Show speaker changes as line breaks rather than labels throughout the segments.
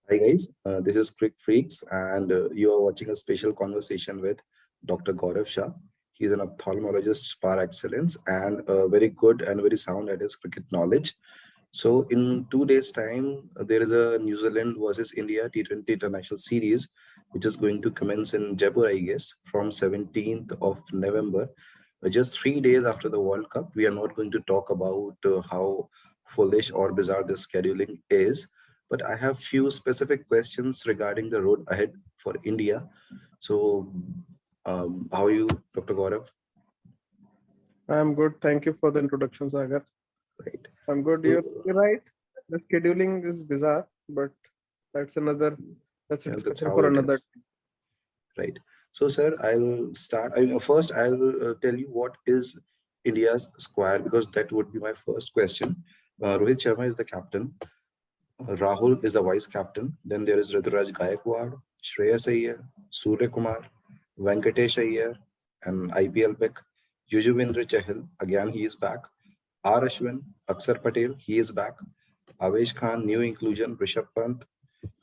Hi guys, this is Crick Freaks, and you are watching a special conversation with Dr. Gaurav Shah. He's an ophthalmologist par excellence and very good and very sound at his cricket knowledge. So, in 2 days' time, there is a New Zealand versus India T20 International Series, which is going to commence in Jaipur, I guess, from 17th of November. Just 3 days after the World Cup, we are not going to talk about how foolish or bizarre this scheduling is, but I have few specific questions regarding the road ahead for India. So, how are you, Dr. Gaurav?
I'm good. Thank you for the introduction, Sagar.
Right.
I'm good.
So,
You're right. The scheduling is bizarre, but that's another that's a
yeah, that's
discussion
how
for
it
another.
is. Right. So, sir, I'll start. First, I'll tell you what is India's squad because that would be my first question. Rohit Sharma is the captain. Rahul is the vice captain. Then there is Rituraj Gaikwad, Shreyas Iyer, Surya Kumar, Venkatesh Iyer, and IPL pick. Yuzvendra Chahal, again he is back. R. Ashwin, Aksar Patel, he is back. Avesh Khan, new inclusion. Rishabh Pant,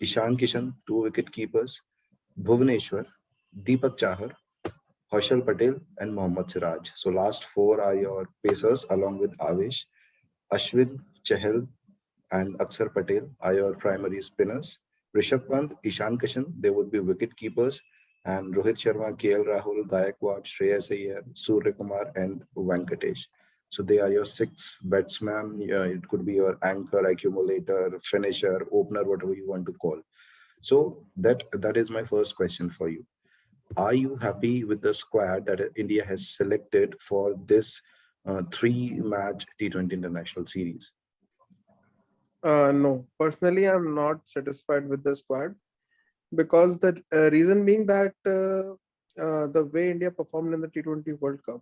Ishan Kishan, two wicket keepers. Bhuvaneshwar, Deepak Chahar, Harshal Patel, and Mohammad Siraj. So last four are your pacers along with Avesh. Ashwin, Chahal, and Aksar Patel are your primary spinners. Rishabh Pant, Ishan Kishan, they would be wicket keepers. And Rohit Sharma, KL Rahul, Gaikwad, Shreyas Iyer, Surya Kumar, and Venkatesh. So they are your six batsmen. It could be your anchor, accumulator, finisher, opener, whatever you want to call. So that is my first question for you. Are you happy with the squad that India has selected for this three-match T20 international series?
No, personally, I'm not satisfied with the squad because the reason being that the way India performed in the T20 World Cup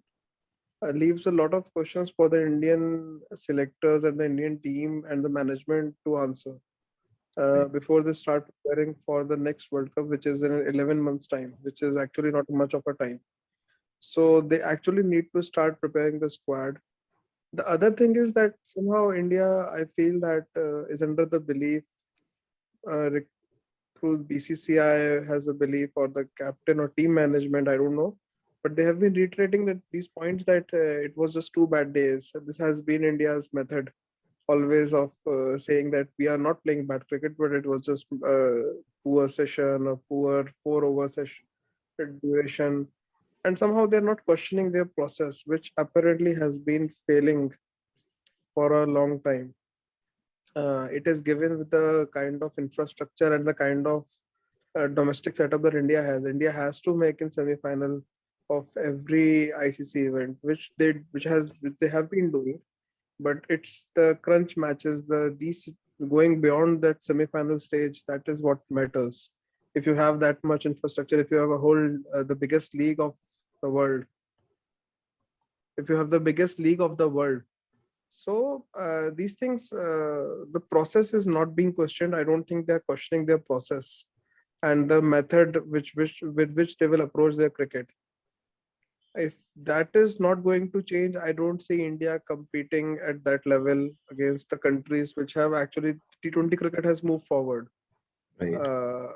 leaves a lot of questions for the Indian selectors and the Indian team and the management to answer
Right,
before they start preparing for the next World Cup, which is in 11 months' time, which is actually not much of a time. So they actually need to start preparing the squad. The other thing is that somehow India, I feel that is under the belief through BCCI has a belief, or the captain or team management, I don't know, but they have been reiterating that these points that it was just 2 bad days. This has been India's method always of saying that we are not playing bad cricket, but it was just a poor session, a poor 4 over session duration, and somehow they're not questioning their process, which apparently has been failing for a long time. It is given with the kind of infrastructure and the kind of domestic setup that India has. India has to make in semi-final of every ICC event, which they have been doing. But it's the crunch matches, the these going beyond that semi-final stage. That is what matters. If you have that much infrastructure, if you have a whole the biggest league of the world, if you have the biggest league of the world, so these things, the process is not being questioned. I don't think they're questioning their process and the method which with which they will approach their cricket. If that is not going to change, I don't see India competing at that level against the countries which have actually T20 cricket has moved forward.
right,
Uh,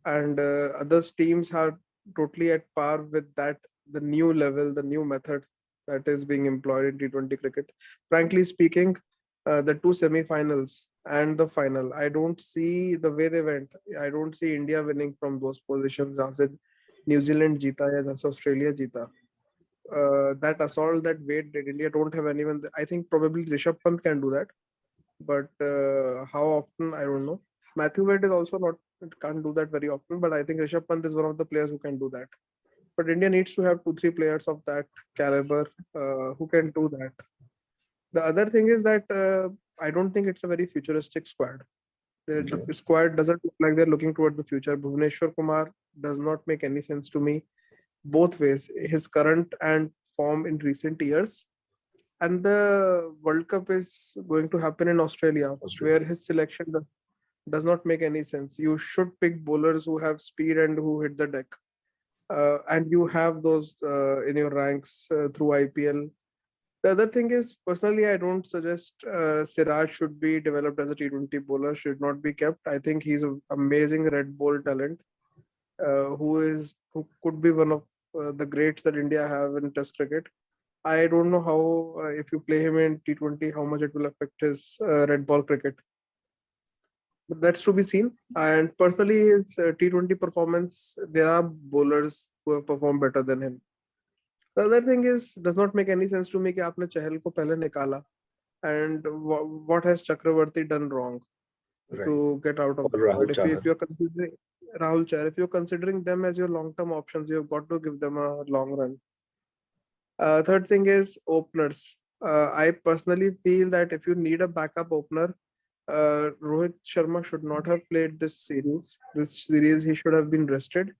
and other teams are totally at par with that, the new level, the new method that is being employed in T20 cricket. Frankly speaking, the two semi-finals and the final, I don't see the way they went. I don't see India winning from those positions. As in New Zealand jeeta या as Australia jeeta. That assault, that weight, that India don't have anyone. I think probably Rishabh Pant can do that, but how often I don't know. Matthew Wade is also not, can't do that very often, but I think Rishabh Pant is one of the players who can do that. But India needs to have 2 3 players of that caliber who can do that. The other thing is that I don't think it's a very futuristic squad.
okay,
The squad doesn't look like they're looking toward the future. Bhuvneshwar Kumar does not make any sense to me both ways. His current and form in recent years, and the World Cup is going to happen in Australia, where
Australia.
his selection does not make any sense. You should pick bowlers who have speed and who hit the deck, and you have those in your ranks through IPL. The other thing is, personally, I don't suggest Siraj should be developed as a T20 bowler, should not be kept. I think he's an amazing red ball talent who could be one of the greats that India have in Test cricket. I don't know how, if you play him in T20, how much it will affect his red ball cricket. But that's to be seen. And personally, his T20 performance, there are bowlers who have performed better than him. The other thing is, does not make any sense to me कि आपने चहल को पहले निकाला. And what has Chakravarti done wrong
Right.
to get out of
Or
the squad?
Rahul
If
Chahar.
you're considering Rahul Chahar, if you're considering them as your long-term options, you've got to give them a long run. Third thing is openers. I personally feel that if you need a backup opener, Rohit Sharma should not have played this series. This series he should have been rested,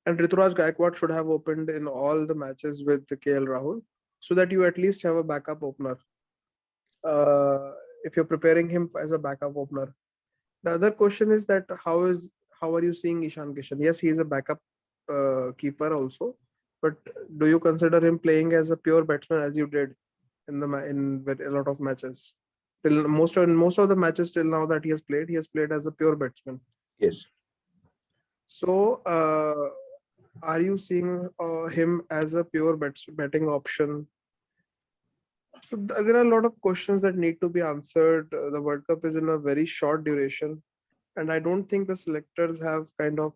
and Rituraj Gaikwad should have opened in all the matches with KL Rahul, so that you at least have a backup opener. If you're preparing him as a backup opener. The other question is that how are you seeing Ishan Kishan? Yes, he is a backup keeper also, but do you consider him playing as a pure batsman as you did in a lot of matches? Till most of the matches till now that he has played as a pure batsman.
Yes.
So, are you seeing him as a pure batting option? So there are a lot of questions that need to be answered. The World Cup is in a very short duration, and I don't think the selectors have kind of.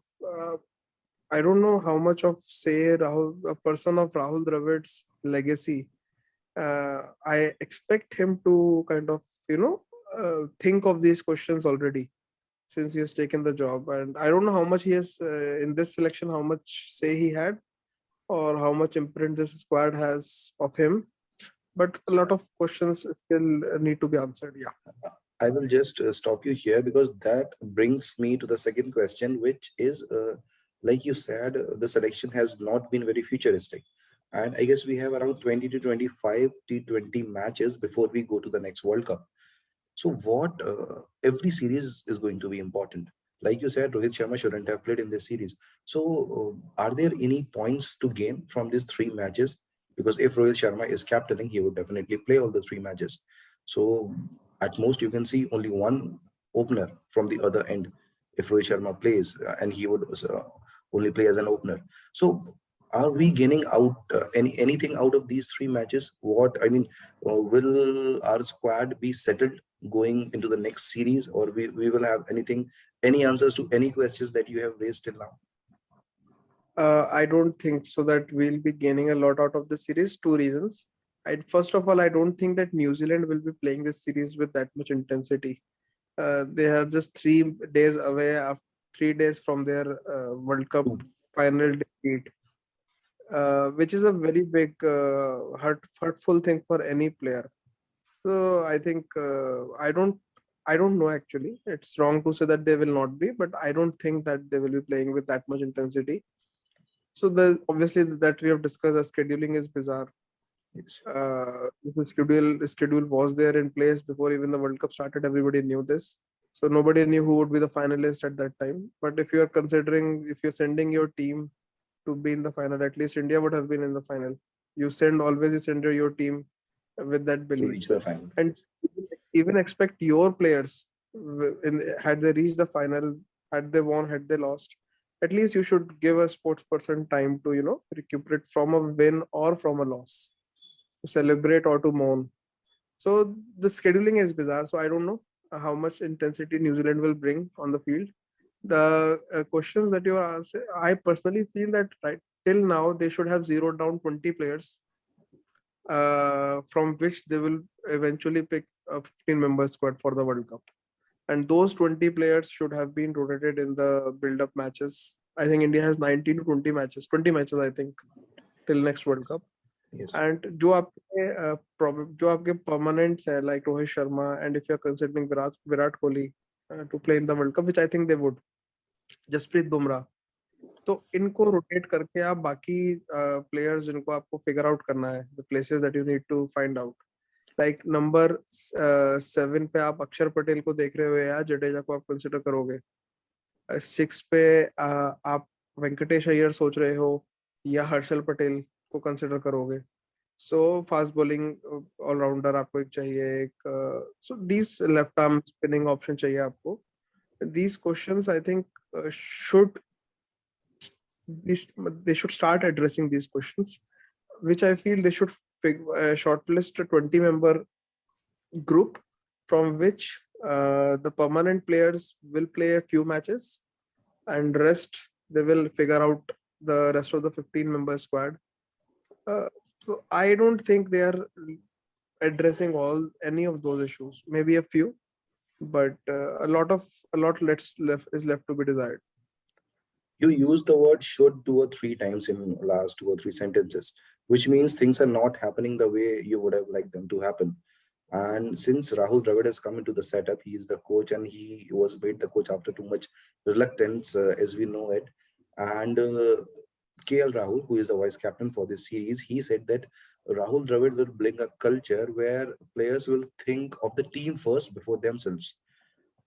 I don't know how much of say Rahul, a person of Rahul Dravid's legacy. I expect him to kind of think of these questions already since he has taken the job, and I don't know how much he has in this selection, how much say he had, or how much imprint this squad has of him. But a lot of questions still need to be answered. Yeah.
I will just stop you here because that brings me to the second question, which is like you said, the selection has not been very futuristic. And I guess we have around 20 to 25 T20 matches before we go to the next World Cup. So what every series is going to be important. Like you said, Rohit Sharma shouldn't have played in this series. So are there any points to gain from these three matches? Because if Rohit Sharma is captaining, he would definitely play all the three matches. So at most you can see only one opener from the other end if Rohit Sharma plays, and he would only play as an opener. So are we gaining out anything out of these three matches? What I mean, will our squad be settled going into the next series, or we will have any answers to any questions that you have raised till now?
I don't think so that we'll be gaining a lot out of the series. Two reasons. First of all, I don't think that New Zealand will be playing this series with that much intensity. They are just 3 days away, after 3 days from their World Cup
Two.
final defeat, which is a very big hurtful thing for any player. So I think I don't know actually. It's wrong to say that they will not be, but I don't think that they will be playing with that much intensity. So the obviously that we have discussed, the scheduling is bizarre.
Yes.
The schedule was there in place before even the World Cup started. Everybody knew this, so nobody knew who would be the finalist at that time. But if you are considering, if you're sending your team to be in the final, at least India would have been in the final. You send your team with that
To
belief,
reach the final.
and even expect your players had they reached the final, had they won, had they lost, at least you should give a sports person time to recuperate from a win or from a loss, to celebrate or to mourn. So the scheduling is bizarre. So I don't know how much intensity New Zealand will bring on the field. The questions that you are asking, I personally feel that right till now they should have zeroed down 20 players, from which they will eventually pick a 15-member squad for the World Cup. And those 20 players should have been rotated in the build-up matches. I think India has 19 to 20 matches, 20 matches, I think, till next World Cup.
Yes.
And जो आपके permanents है like Rohit Sharma, and if you're considering Virat Kohli to play in the World Cup, which I think they would, Jasprit Bumrah, तो इनको rotate करके आप बाकी players जिनको आपको फिगर आउट करना है, the places that you need to find out, like number 7 पे आप अक्षर पटेल को देख रहे हो या जडेजा को आप कंसिडर करोगे, 6 पे आप वेंकटेश अय्यर सोच रहे हो या हर्षल पटेल को कंसिडर करोगे, So फास्ट बॉलिंग ऑलराउंडर आपको एक चाहिए, एक so this left arm spinning option चाहिए आपको. These questions I think should they should start addressing these questions, which I feel they should shortlist a 20-member group from which the permanent players will play a few matches, and rest they will figure out the rest of the 15-member squad. Uh, so I don't think they are addressing all any of those issues. Maybe a few, but a lot left is left to be desired.
You use the word should 2 or 3 times in last 2 or 3 sentences, which means things are not happening the way you would have liked them to happen. And since Rahul Dravid has come into the setup, he is the coach, and he was made the coach after too much reluctance, as we know it. And KL Rahul, who is the vice captain for this series, he said that Rahul Dravid will bring a culture where players will think of the team first before themselves.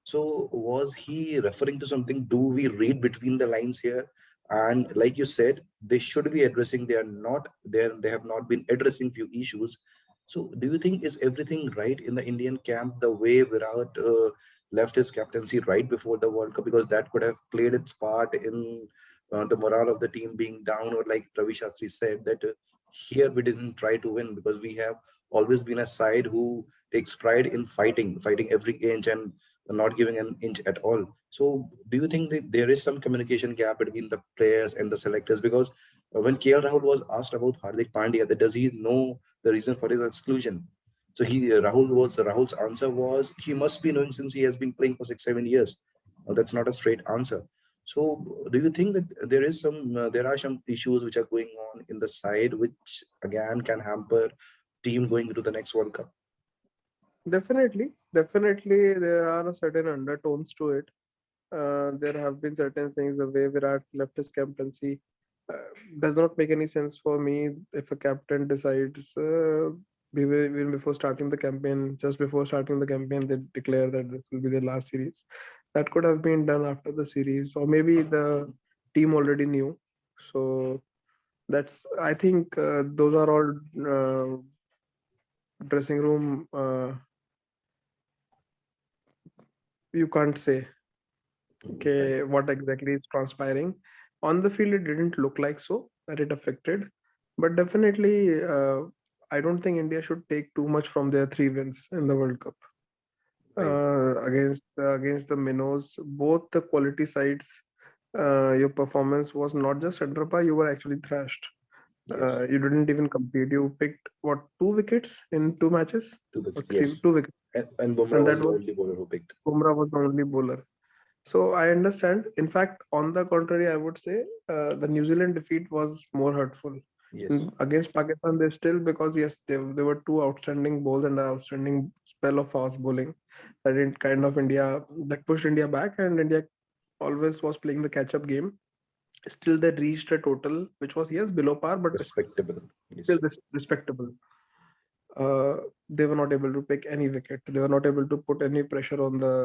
So was he referring to something? Do we read between the lines here? And like you said, they should be addressing. They are not there. They have not been addressing few issues. So do you think is everything right in the Indian camp the way Virat left his captaincy right before the World Cup? Because that could have played its part in the morale of the team being down, or like Ravi Shastri said that here we didn't try to win because we have always been a side who takes pride in fighting every inch and not giving an inch at all. So, do you think that there is some communication gap between the players and the selectors? Because when KL Rahul was asked about Hardik Pandya, that does he know the reason for his exclusion? So Rahul's answer was he must be knowing since he has been playing for 6 7 years. That's not a straight answer. So, do you think that there are some issues which are going on in the side which again can hamper team going into the next World Cup?
Definitely, there are certain undertones to it. There have been certain things. The way Virat left his captaincy does not make any sense for me. If a captain decides even before starting the campaign, just before starting the campaign, they declare that this will be their last series. That could have been done after the series, or maybe the team already knew. So that's I think those are all dressing room. You can't say
Right.
okay what exactly is transpiring on the field. It didn't look like so that it affected, but definitely I don't think India should take too much from their 3 wins in the World Cup
Right.
against the minnows, both the quality sides. Your performance was not just under par, you were actually thrashed.
Yes.
You didn't even compete. You picked what, 2 wickets in 2 matches,
Two
or
bits.
three,
Yes.
2 wickets,
And Bumrah
and
was
that
the
was
only bowler who picked.
Bumrah was the only bowler. So I understand. In fact, on the contrary, I would say the New Zealand defeat was more hurtful.
Yes.
Against Pakistan, they still, because yes, there were two outstanding bowls and an outstanding spell of fast bowling that in kind of India that pushed India back, and India always was playing the catch-up game. Still, they reached a total which was yes below par, but
Respectable.
still
Yes.
respectable. Uh, they were not able to pick any wicket. They were not able to put any pressure on the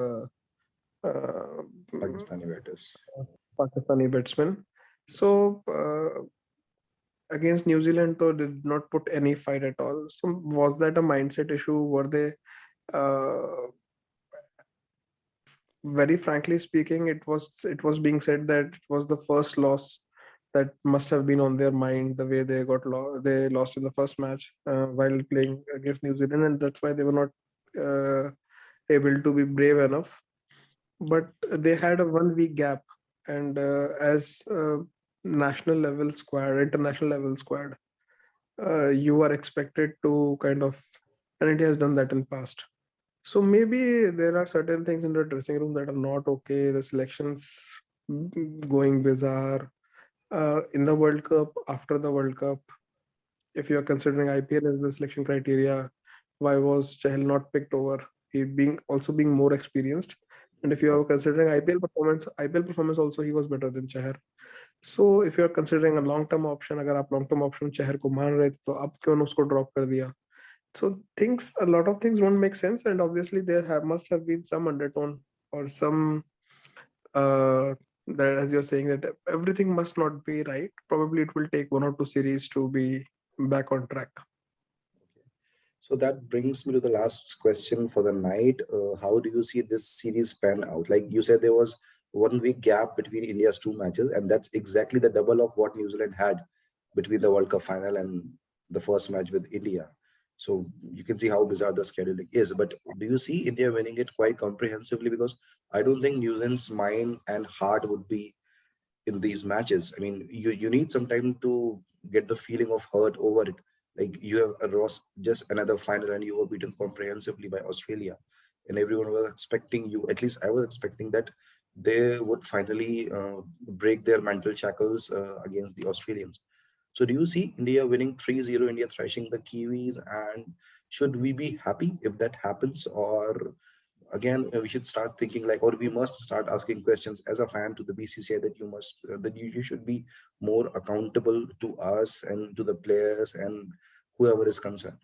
uh,
Pakistani batters.
Pakistani batsmen.
Yes.
So against New Zealand, though, did not put any fight at all. So was that a mindset issue? Were they? Uh, Very frankly speaking, it was being said that it was the first loss that must have been on their mind. The way they lost in the first match while playing against New Zealand, and that's why they were not able to be brave enough. But they had a 1 week gap, and as national level squad, international level squad, you are expected to kind of, and India has done that in past. So maybe there are certain things in the dressing room that are not okay. The selections going bizarre in the World Cup, after the World Cup. If you are considering IPL as the selection criteria, why was Chahal not picked over? He being more experienced. And if you are considering IPL performance also he was better than Chahar. So if you are considering a long term option, अगर आप long term option Chahar को मान रहे थे तो अब क्यों उसको drop कर दिया? So a lot of things don't make sense, and obviously must have been some undertone or some uh, that, as you're saying, that everything must not be right. Probably it will take 1 or 2 series to be back on track.
So that brings me to the last question for the night. How do you see this series pan out? Like you said, there was 1 week gap between India's two matches, and that's exactly the double of what New Zealand had between the World Cup final and the first match with India. So you can see how bizarre the scheduling is. But do you see India winning it quite comprehensively? Because I don't think New Zealand's mind and heart would be in these matches. I mean, you need some time to get the feeling of hurt over it. Like you have lost just another final and you were beaten comprehensively by Australia, and everyone was expecting you. At least I was expecting that they would finally break their mental shackles against the Australians. So do you see India winning 3-0, India thrashing the Kiwis, and should we be happy if that happens, or again we should start thinking like, or we must start asking questions as a fan to the BCCI that you should be more accountable to us and to the players and whoever is concerned.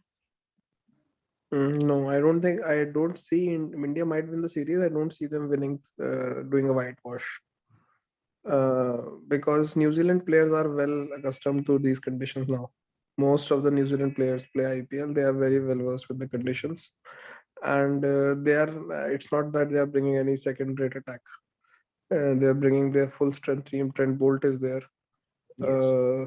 No, I don't see India might win the series. I don't see them winning, doing a whitewash. Because New Zealand players are well accustomed to these conditions now. Most of the New Zealand players play IPL. They are very well versed with the conditions, and they are. It's not that they are bringing any second-rate attack. They are bringing their full strength team. Trent Bolt is there.
Yes,
Uh,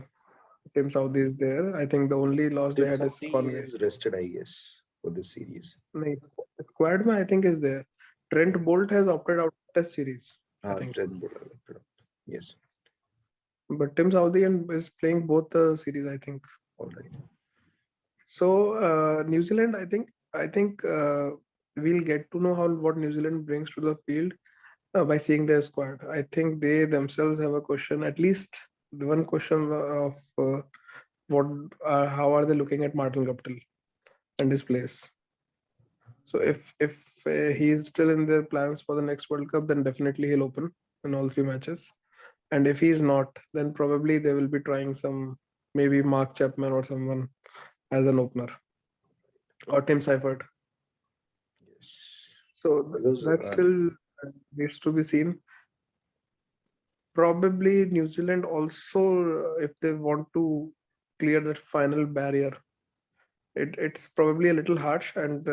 Tim Southee is there. I think the only loss they
Tim
had is
Southee
Conway.
is rested, I guess, for this series.
Nahi, squad mein I think is there. Trent Bolt has opted out of Test series. I think,
Trent Boult, yes.
but Tim Southee is playing both the series. I think.
All right.
So New Zealand, I think we'll get to know how what New Zealand brings to the field by seeing their squad. I think they themselves have a question, at least the one question of what how are they looking at Martin Guptill and his place. So if he is still in their plans for the next World Cup, then definitely he'll open in all three matches. And if he's not, then probably they will be trying some maybe Mark Chapman or someone as an opener or Tim Seifert.
Yes,
So
because
that still needs to be seen. Probably New Zealand also, if they want to clear that final barrier, it's probably a little harsh, and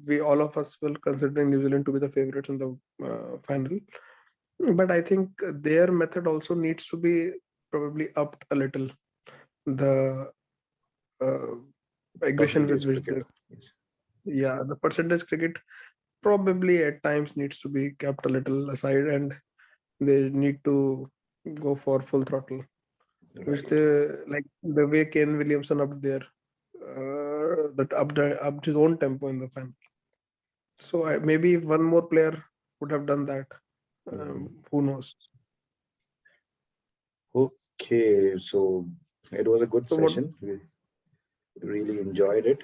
we all of us will consider New Zealand to be the favorites in the final. But I think their method also needs to be probably upped a little. The uh, aggression with
percentage
which
cricket.
they,
Yes.
yeah, the percentage cricket probably at times needs to be kept a little aside, and they need to go for full throttle, which
Right.
they like the way Kane Williamson upped their that upped his own tempo in the final. So maybe if one more player would have done that,
Mhm.
who knows?
Okay, so it was a good
So what?
session. We really enjoyed it.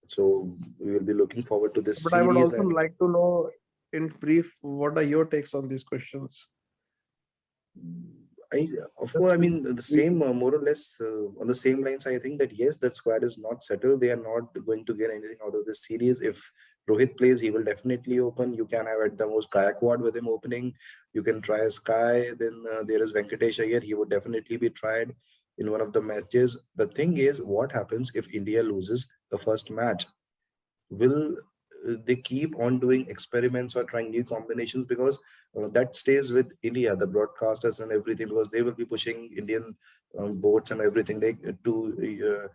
So we will be looking forward to this
But I would
series.
also
And
like to know in brief what are your takes on these questions?
I, of course,
Just
I mean, the
we,
same, more or less on the same lines. I think that yes, that squad is not settled. They are not going to get anything out of this series. If Rohit plays, he will definitely open. You can have at the most Gaikwad with him opening. You can try Sky. Then there is Venkatesh Iyer. He would definitely be tried in one of the matches. The thing is, what happens if India loses the first match? Will they keep on doing experiments or trying new combinations, because that stays with India, the broadcasters and everything, because they will be pushing Indian boards and everything they to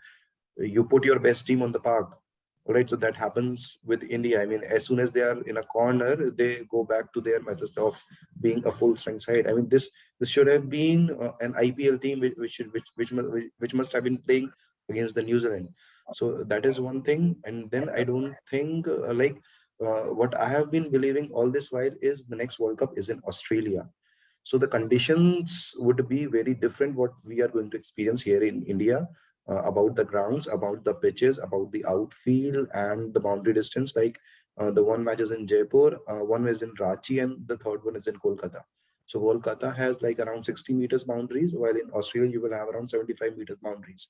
you put your best team on the park. All right, so that happens with India. I mean, as soon as they are in a corner, they go back to their methods of being a full strength side. I mean, this should have been an IPL team which must have been playing against the New Zealand. So that is one thing. And then I don't think what I have been believing all this while is the next World Cup is in Australia. So the conditions would be very different what we are going to experience here in India, about the grounds, about the pitches, about the outfield and the boundary distance. Like the one match is in Jaipur, one is in Ranchi, and the third one is in Kolkata. So Kolkata has like around 60 meters boundaries, while in Australia you will have around 75 meters boundaries.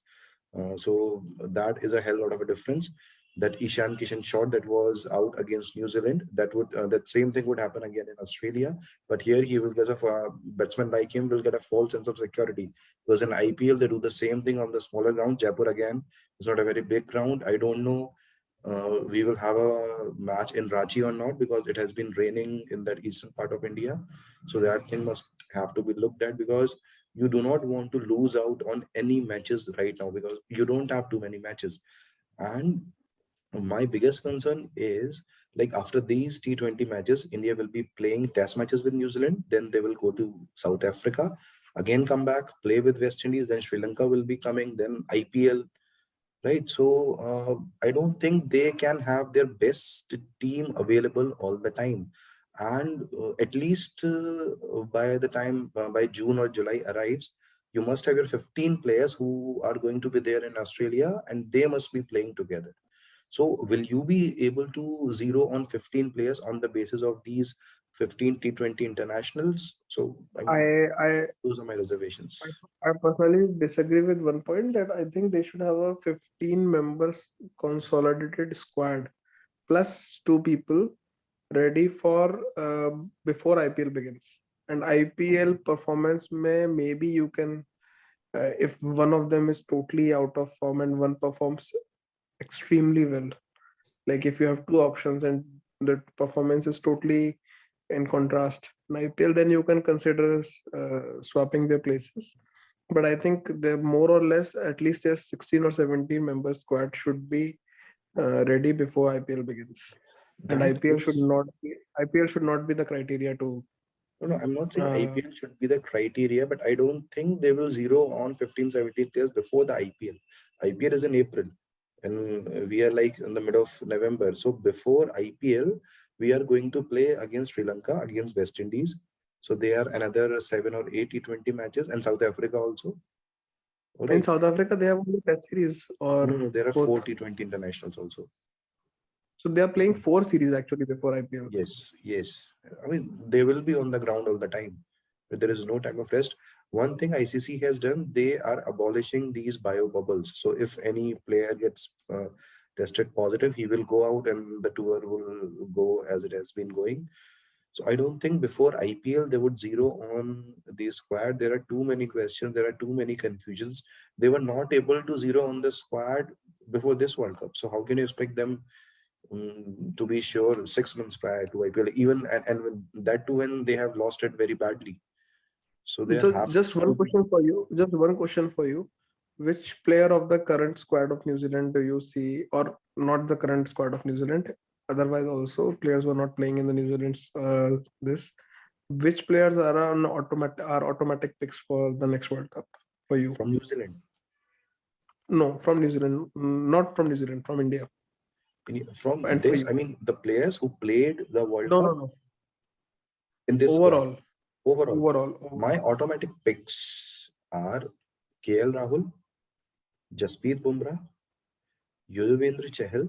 So that is a hell lot of a difference. That Ishan Kishan shot that was out against New Zealand, that same thing would happen again in Australia. But here he will get a batsman like him will get a false sense of security, because in IPL they do the same thing on the smaller ground. Jaipur again is not a very big ground. I don't know we will have a match in Ranchi or not, because it has been raining in that eastern part of India. So that thing must have to be looked at, because you do not want to lose out on any matches right now, because you don't have too many matches. And my biggest concern is, like, after these T20 matches, India will be playing test matches with New Zealand, then they will go to South Africa, again come back, play with West Indies, then Sri Lanka will be coming, then IPL, right? So I don't think they can have their best team available all the time. And at least by the time by June or July arrives, you must have your 15 players who are going to be there in Australia, and they must be playing together. So will you be able to zero on 15 players on the basis of these 15 T20 internationals? So I mean,
I I
those are my reservations.
I personally disagree with one point that I think they should have a 15 members consolidated squad plus two people ready for before IPL begins. And IPL performance may maybe you can if one of them is totally out of form and one performs extremely well. Like if you have two options and the performance is totally in contrast in IPL, then you can consider swapping their places. But I think they're more or less at least a 16 or 17 member squad should be ready before IPL begins. And
That is,
IPL should not be the criteria to
no, no, I'm not saying
uh,
IPL should be the criteria, but I don't think they will zero on 15, 17 players before the IPL. IPL is in April, and we are like in the middle of November. So before IPL, we are going to play against Sri Lanka, against West Indies. So they are another 7 or 8 T20 matches, and South Africa also. All
in
right.
South Africa they have only test series
No,
or
no, there are four
both.
T20 internationals also.
So they are playing four series actually before IPL.
Yes, yes. I mean, they will be on the ground all the time. But there is no time of rest. One thing ICC has done, they are abolishing these bio bubbles. So if any player gets tested positive, he will go out and the tour will go as it has been going. So I don't think before IPL they would zero on the squad. There are too many questions. There are too many confusions. They were not able to zero on the squad before this World Cup. So how can you expect them to be sure 6 months prior to IPL, even and with that too when they have lost it very badly. So there
So
have
just one
to be.
question for you. Just one question for you. Which player of the current squad of New Zealand do you see, or not the current squad of New Zealand? Otherwise, also players who are not playing in the New Zealand's this. Which players are automatic picks for the next World Cup for you?
From New Zealand.
No, from New Zealand, not from New Zealand, from India,
From
and for
this,
you.
I mean the players who played the World
No, no,
Cup
no.
in this squad
Overall,
overall.
overall,
My
overall.
automatic picks are KL Rahul, Jasprit Bumrah, Yuzvendra Chahal,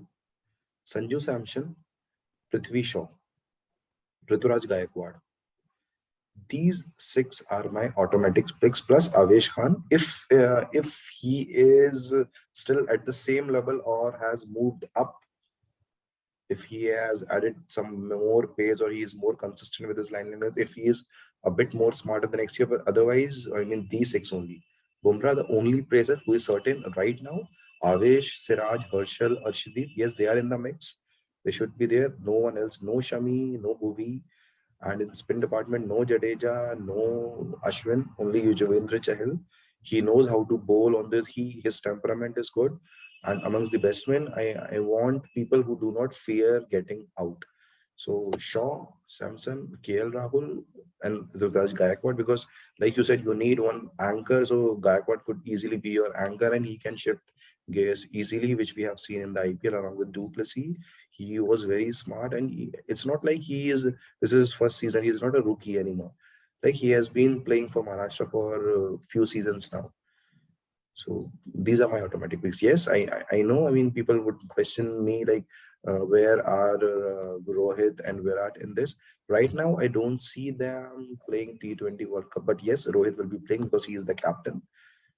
Sanju Samson, Prithvi Shaw, Rituraj Gaikwad. These six are my automatic picks plus Avesh Khan. If he is still at the same level or has moved up, if he has added some more pace or he is more consistent with his lineliness, if he is a bit more smarter the next year, but otherwise, I mean these six only. Bumrah, the only player who is certain right now. Avesh, Siraj, Herschel, Arshdeep, yes, they are in the mix. They should be there. No one else. No Shami, no Bhuvi. And in spin department, no Jadeja, no Ashwin, only Yuzvendra Chahal. He knows how to bowl on this. His temperament is good. And amongst the best men, I want people who do not fear getting out. So Shaw, Samson, KL Rahul, and Rukraj Gaikwad, because like you said, you need one anchor. So Gaikwad could easily be your anchor and he can shift gears easily, which we have seen in the IPL along with Duplessis. He was very smart, and it's not like this is his first season. He's not a rookie anymore. Like he has been playing for Maharashtra for a few seasons now. So these are my automatic picks. Yes, I know. I mean, people would question me like, where are Rohit and Virat in this? Right now, I don't see them playing T20 World Cup. But yes, Rohit will be playing because he is the captain.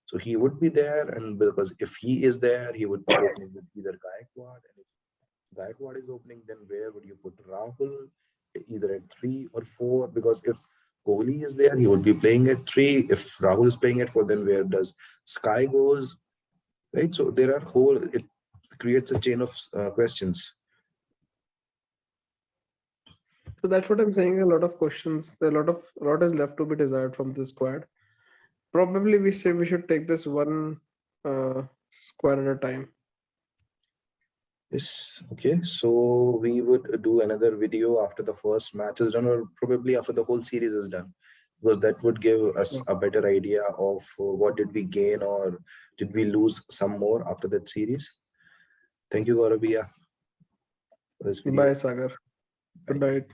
So he would be there, and because if he is there, he would be opening with either Gaikwad, and if Gaikwad is opening, then where would you put Rahul? Either at 3 or 4, because if Kohli is there, he would be playing at 3. If Rahul is playing at 4, then where does Sky goes? Right? So there are whole. creates a chain of questions.
So that's what I'm saying. A lot of questions, a lot is left to be desired from this squad. Probably we say we should take this one squad at a time.
Yes, okay. So we would do another video after the first match is done, or probably after the whole series is done, because that would give us
Sure.
a better idea of what did we gain or did we lose some more after that series. Thank you, Gaurav, for this video.
Bye, Sagar. Good
Bye.
night.